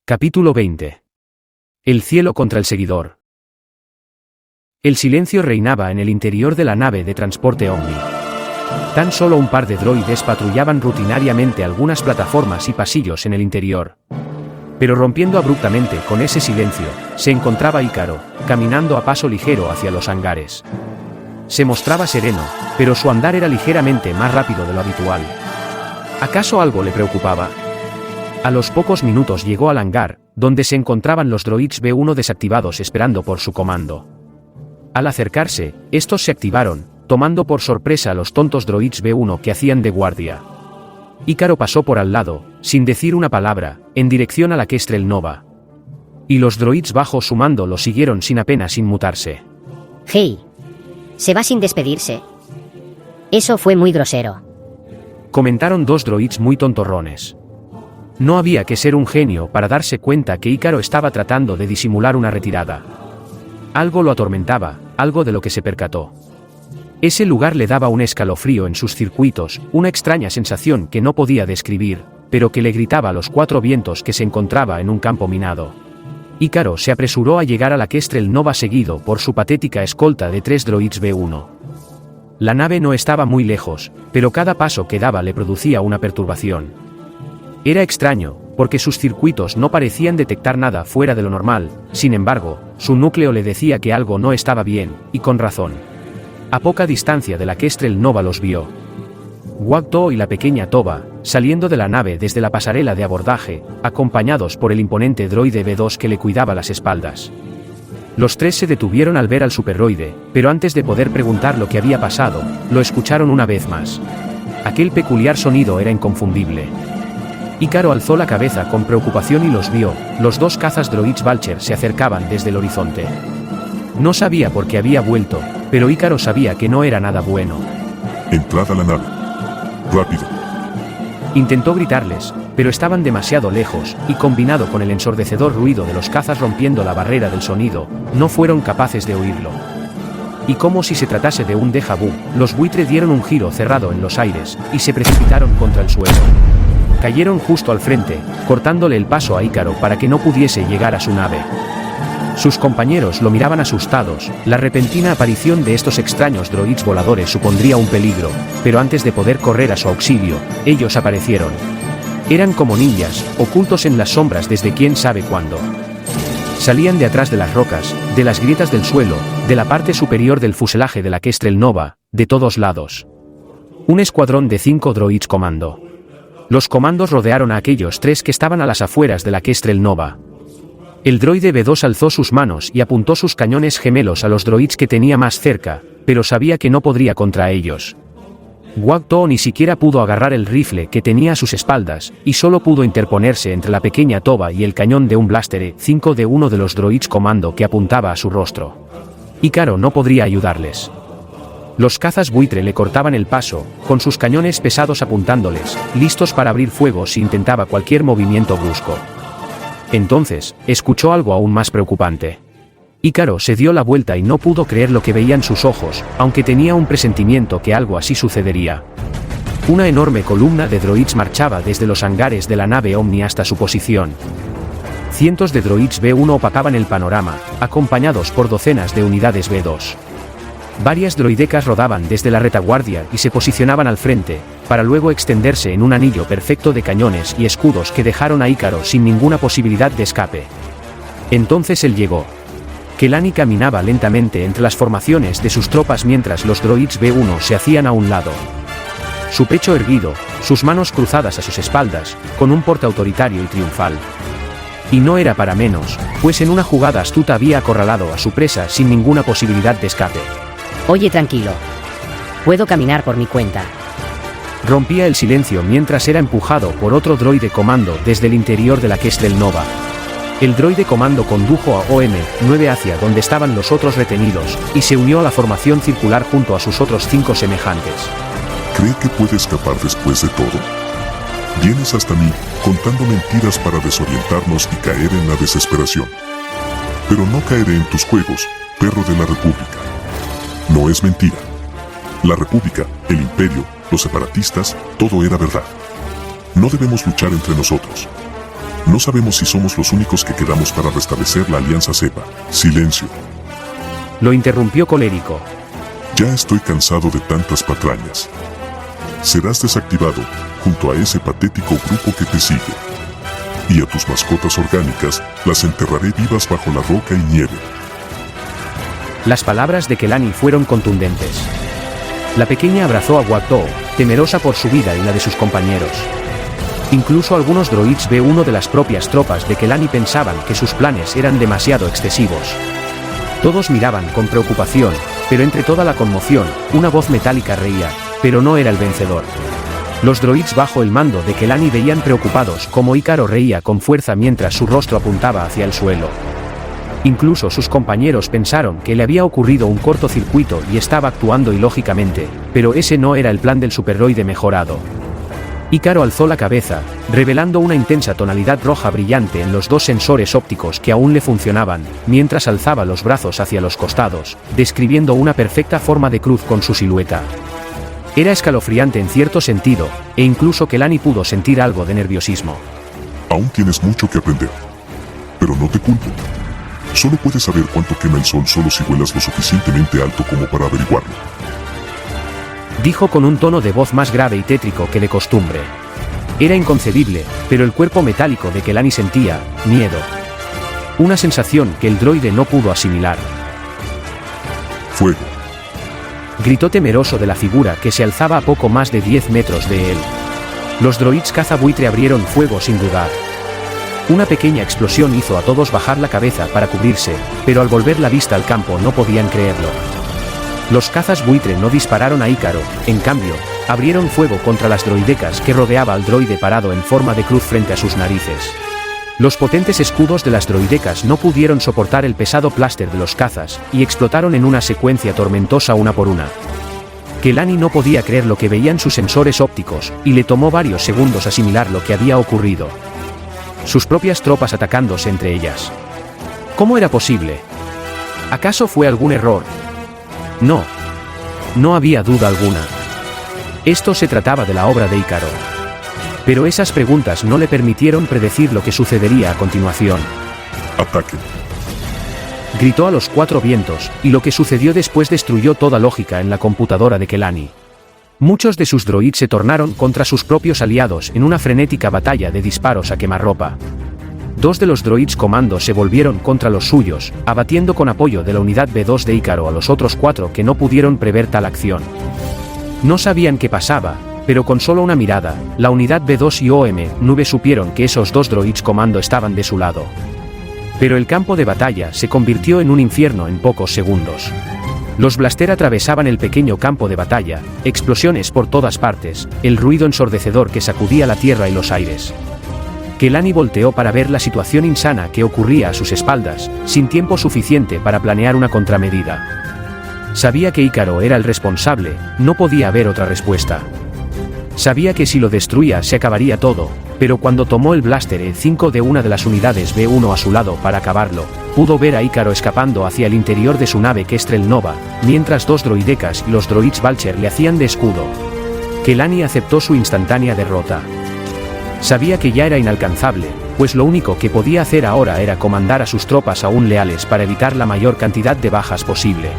Capítulo 20. El cielo contra el seguidor. El silencio reinaba en el interior de la nave de transporte Omni. Tan solo un par de droides patrullaban rutinariamente algunas plataformas y pasillos en el interior. Pero rompiendo abruptamente con ese silencio, se encontraba Ícaro, caminando a paso ligero hacia los hangares. Se mostraba sereno, pero su andar era ligeramente más rápido de lo habitual. ¿Acaso algo le preocupaba? A los pocos minutos llegó al hangar, donde se encontraban los droids B1 desactivados esperando por su comando. Al acercarse, estos se activaron, tomando por sorpresa a los tontos droids B1 que hacían de guardia. Ícaro pasó por al lado, sin decir una palabra, en dirección a la Kestrel Nova. Y los droids bajo su mando lo siguieron sin apenas inmutarse. Hey, se va sin despedirse. Eso fue muy grosero. Comentaron dos droids muy tontorrones. No había que ser un genio para darse cuenta que Ícaro estaba tratando de disimular una retirada. Algo lo atormentaba, algo de lo que se percató. Ese lugar le daba un escalofrío en sus circuitos, una extraña sensación que no podía describir, pero que le gritaba a los cuatro vientos que se encontraba en un campo minado. Ícaro se apresuró a llegar a la Kestrel Nova seguido por su patética escolta de 3 droids B1. La nave no estaba muy lejos, pero cada paso que daba le producía una perturbación. Era extraño, porque sus circuitos no parecían detectar nada fuera de lo normal, sin embargo, su núcleo le decía que algo no estaba bien, y con razón. A poca distancia de la Kestrel Nova los vio. Wakto y la pequeña Toba, saliendo de la nave desde la pasarela de abordaje, acompañados por el imponente droide B2 que le cuidaba las espaldas. Los tres se detuvieron al ver al superroide, pero antes de poder preguntar lo que había pasado, lo escucharon una vez más. Aquel peculiar sonido era inconfundible. Ícaro alzó la cabeza con preocupación y los vio, los dos cazas droids Vulture se acercaban desde el horizonte. No sabía por qué había vuelto, pero Ícaro sabía que no era nada bueno. Entrad a la nave. Rápido. Intentó gritarles, pero estaban demasiado lejos, y combinado con el ensordecedor ruido de los cazas rompiendo la barrera del sonido, no fueron capaces de oírlo. Y como si se tratase de un déjà vu, los buitre dieron un giro cerrado en los aires, y se precipitaron contra el suelo. Cayeron justo al frente, cortándole el paso a Ícaro para que no pudiese llegar a su nave. Sus compañeros lo miraban asustados, la repentina aparición de estos extraños droids voladores supondría un peligro, pero antes de poder correr a su auxilio, ellos aparecieron. Eran como ninjas, ocultos en las sombras desde quién sabe cuándo. Salían de atrás de las rocas, de las grietas del suelo, de la parte superior del fuselaje de la Kestrel Nova, de todos lados. Un escuadrón de 5 droids comando. Los comandos rodearon a aquellos 3 que estaban a las afueras de la Kestrel Nova. El droide B2 alzó sus manos y apuntó sus cañones gemelos a los droids que tenía más cerca, pero sabía que no podría contra ellos. Wakto ni siquiera pudo agarrar el rifle que tenía a sus espaldas, y solo pudo interponerse entre la pequeña Toba y el cañón de un blaster E5 de uno de los droids comando que apuntaba a su rostro. Ícaro no podría ayudarles. Los cazas buitre le cortaban el paso, con sus cañones pesados apuntándoles, listos para abrir fuego si intentaba cualquier movimiento brusco. Entonces, escuchó algo aún más preocupante. Ícaro se dio la vuelta y no pudo creer lo que veían sus ojos, aunque tenía un presentimiento que algo así sucedería. Una enorme columna de droids marchaba desde los hangares de la nave Omni hasta su posición. Cientos de droids B1 opacaban el panorama, acompañados por docenas de unidades B2. Varias droidecas rodaban desde la retaguardia y se posicionaban al frente, para luego extenderse en un anillo perfecto de cañones y escudos que dejaron a Ícaro sin ninguna posibilidad de escape. Entonces él llegó. Kelani caminaba lentamente entre las formaciones de sus tropas mientras los droids B1 se hacían a un lado. Su pecho erguido, sus manos cruzadas a sus espaldas, con un porte autoritario y triunfal. Y no era para menos, pues en una jugada astuta había acorralado a su presa sin ninguna posibilidad de escape. Oye, tranquilo. Puedo caminar por mi cuenta. Rompía el silencio mientras era empujado por otro droide comando desde el interior de la Kestrel Nova. El droide comando condujo a OM-9 hacia donde estaban los otros retenidos, y se unió a la formación circular junto a sus otros 5 semejantes. ¿Cree que puede escapar después de todo? Vienes hasta mí, contando mentiras para desorientarnos y caer en la desesperación. Pero no caeré en tus juegos, perro de la República. No es mentira. La República, el Imperio, los separatistas, todo era verdad. No debemos luchar entre nosotros. No sabemos si somos los únicos que quedamos para restablecer la alianza Zepa. Silencio. Lo interrumpió colérico. Ya estoy cansado de tantas patrañas. Serás desactivado, junto a ese patético grupo que te sigue. Y a tus mascotas orgánicas, las enterraré vivas bajo la roca y nieve. Las palabras de Kelani fueron contundentes. La pequeña abrazó a Wakto, temerosa por su vida y la de sus compañeros. Incluso algunos droids B1 de las propias tropas de Kelani pensaban que sus planes eran demasiado excesivos. Todos miraban con preocupación, pero entre toda la conmoción, una voz metálica reía, pero no era el vencedor. Los droids bajo el mando de Kelani veían preocupados cómo Ícaro reía con fuerza mientras su rostro apuntaba hacia el suelo. Incluso sus compañeros pensaron que le había ocurrido un cortocircuito y estaba actuando ilógicamente, pero ese no era el plan del superdroide mejorado. Ícaro alzó la cabeza, revelando una intensa tonalidad roja brillante en los dos sensores ópticos que aún le funcionaban, mientras alzaba los brazos hacia los costados, describiendo una perfecta forma de cruz con su silueta. Era escalofriante en cierto sentido, e incluso Kelani pudo sentir algo de nerviosismo. Aún tienes mucho que aprender. Pero no te culpo. Solo puedes saber cuánto quema el sol solo si vuelas lo suficientemente alto como para averiguarlo. Dijo con un tono de voz más grave y tétrico que de costumbre. Era inconcebible, pero el cuerpo metálico de Kelani sentía miedo. Una sensación que el droide no pudo asimilar. Fuego. Gritó temeroso de la figura que se alzaba a poco más de 10 metros de él. Los droids cazabuitre abrieron fuego sin dudar. Una pequeña explosión hizo a todos bajar la cabeza para cubrirse, pero al volver la vista al campo no podían creerlo. Los cazas buitre no dispararon a Ícaro, en cambio, abrieron fuego contra las droidecas que rodeaba al droide parado en forma de cruz frente a sus narices. Los potentes escudos de las droidecas no pudieron soportar el pesado pláster de los cazas, y explotaron en una secuencia tormentosa una por una. Kelani no podía creer lo que veían sus sensores ópticos, y le tomó varios segundos asimilar lo que había ocurrido. Sus propias tropas atacándose entre ellas. ¿Cómo era posible? ¿Acaso fue algún error? No. No había duda alguna. Esto se trataba de la obra de Ícaro. Pero esas preguntas no le permitieron predecir lo que sucedería a continuación. ¡Ataquen! Gritó a los cuatro vientos, y lo que sucedió después destruyó toda lógica en la computadora de Kelani. Muchos de sus droids se tornaron contra sus propios aliados en una frenética batalla de disparos a quemarropa. Dos de los droids comando se volvieron contra los suyos, abatiendo con apoyo de la unidad B2 de Ícaro a los otros cuatro que no pudieron prever tal acción. No sabían qué pasaba, pero con solo una mirada, la unidad B2 y OM-9 supieron que esos dos droids comando estaban de su lado. Pero el campo de batalla se convirtió en un infierno en pocos segundos. Los blaster atravesaban el pequeño campo de batalla, explosiones por todas partes, el ruido ensordecedor que sacudía la tierra y los aires. Kelani volteó para ver la situación insana que ocurría a sus espaldas, sin tiempo suficiente para planear una contramedida. Sabía que Ícaro era el responsable, no podía haber otra respuesta. Sabía que si lo destruía se acabaría todo, pero cuando tomó el blaster E5 de una de las unidades B1 a su lado para acabarlo, pudo ver a Ícaro escapando hacia el interior de su nave Kestrel Nova, mientras dos droidecas y los droids Vulture le hacían de escudo. Kelani aceptó su instantánea derrota. Sabía que ya era inalcanzable, pues lo único que podía hacer ahora era comandar a sus tropas aún leales para evitar la mayor cantidad de bajas posible.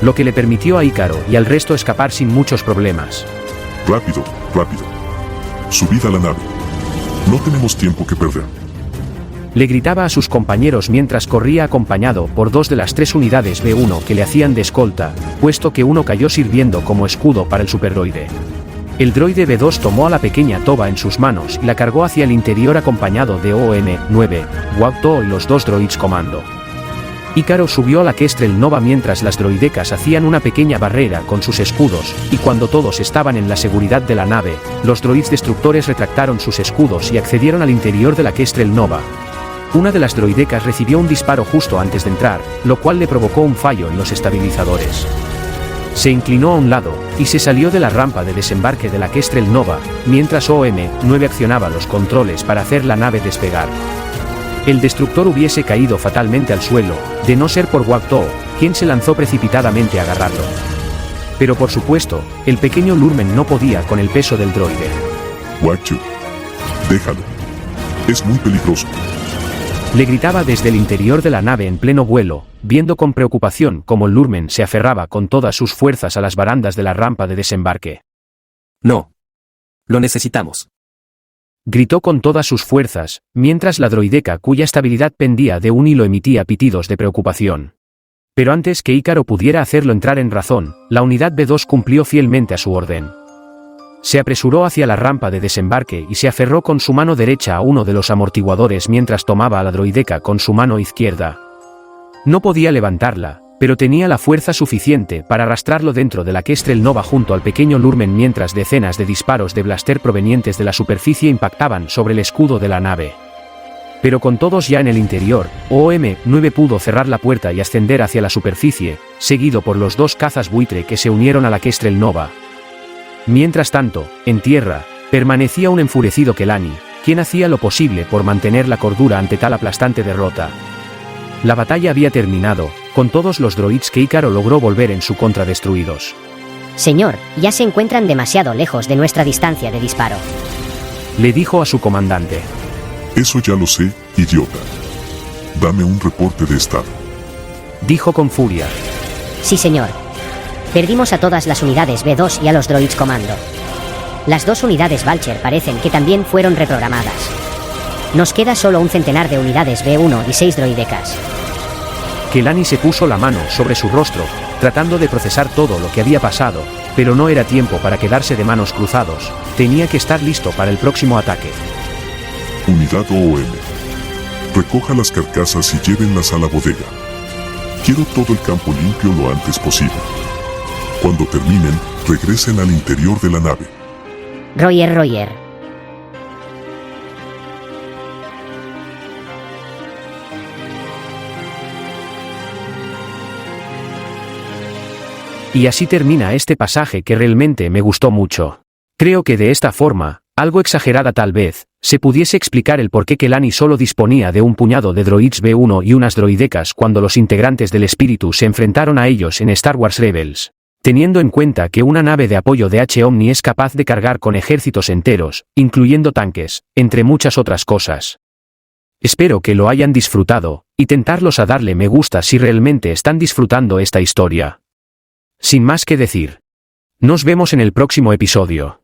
Lo que le permitió a Ícaro y al resto escapar sin muchos problemas. Rápido, rápido. Subid a la nave. No tenemos tiempo que perder. Le gritaba a sus compañeros mientras corría acompañado por dos de las tres unidades B1 que le hacían de escolta, puesto que uno cayó sirviendo como escudo para el superdroide. El droide B2 tomó a la pequeña Toba en sus manos y la cargó hacia el interior acompañado de OM-9, Wakto y los dos droids comando. Ícaro subió a la Kestrel Nova mientras las droidecas hacían una pequeña barrera con sus escudos, y cuando todos estaban en la seguridad de la nave, los droids destructores retractaron sus escudos y accedieron al interior de la Kestrel Nova. Una de las droidecas recibió un disparo justo antes de entrar, lo cual le provocó un fallo en los estabilizadores. Se inclinó a un lado, y se salió de la rampa de desembarque de la Kestrel Nova, mientras OM-9 accionaba los controles para hacer la nave despegar. El destructor hubiese caído fatalmente al suelo, de no ser por Wakto, quien se lanzó precipitadamente a agarrarlo. Pero por supuesto, el pequeño Lurmen no podía con el peso del droide. Waktu. Déjalo. Es muy peligroso. Le gritaba desde el interior de la nave en pleno vuelo, viendo con preocupación cómo el Lurmen se aferraba con todas sus fuerzas a las barandas de la rampa de desembarque. No. Lo necesitamos. Gritó con todas sus fuerzas, mientras la droideca cuya estabilidad pendía de un hilo emitía pitidos de preocupación. Pero antes que Ícaro pudiera hacerlo entrar en razón, la unidad B2 cumplió fielmente a su orden. Se apresuró hacia la rampa de desembarque y se aferró con su mano derecha a uno de los amortiguadores mientras tomaba a la droideca con su mano izquierda. No podía levantarla, pero tenía la fuerza suficiente para arrastrarlo dentro de la Kestrel Nova junto al pequeño Lurmen mientras decenas de disparos de blaster provenientes de la superficie impactaban sobre el escudo de la nave. Pero con todos ya en el interior, OM-9 pudo cerrar la puerta y ascender hacia la superficie, seguido por los dos cazas buitre que se unieron a la Kestrel Nova. Mientras tanto, en tierra, permanecía un enfurecido Kelani, quien hacía lo posible por mantener la cordura ante tal aplastante derrota. La batalla había terminado, con todos los droids que Ícaro logró volver en su contra destruidos. Señor, ya se encuentran demasiado lejos de nuestra distancia de disparo. Le dijo a su comandante. Eso ya lo sé, idiota. Dame un reporte de estado. Dijo con furia. Sí, señor. Perdimos a todas las unidades B2 y a los droids comando. Las dos unidades Vulture parecen que también fueron reprogramadas. Nos queda solo un centenar de unidades B1 y 6 droidecas. Kelani se puso la mano sobre su rostro, tratando de procesar todo lo que había pasado, pero no era tiempo para quedarse de manos cruzados, tenía que estar listo para el próximo ataque. Unidad OM. Recoja las carcasas y llévenlas a la bodega. Quiero todo el campo limpio lo antes posible. Cuando terminen, regresen al interior de la nave. Roger. Y así termina este pasaje que realmente me gustó mucho. Creo que de esta forma, algo exagerada tal vez, se pudiese explicar el por qué Kelani solo disponía de un puñado de droids B1 y unas droidecas cuando los integrantes del espíritu se enfrentaron a ellos en Star Wars Rebels. Teniendo en cuenta que una nave de apoyo de H-Omni es capaz de cargar con ejércitos enteros, incluyendo tanques, entre muchas otras cosas. Espero que lo hayan disfrutado, y tentarlos a darle me gusta si realmente están disfrutando esta historia. Sin más que decir. Nos vemos en el próximo episodio.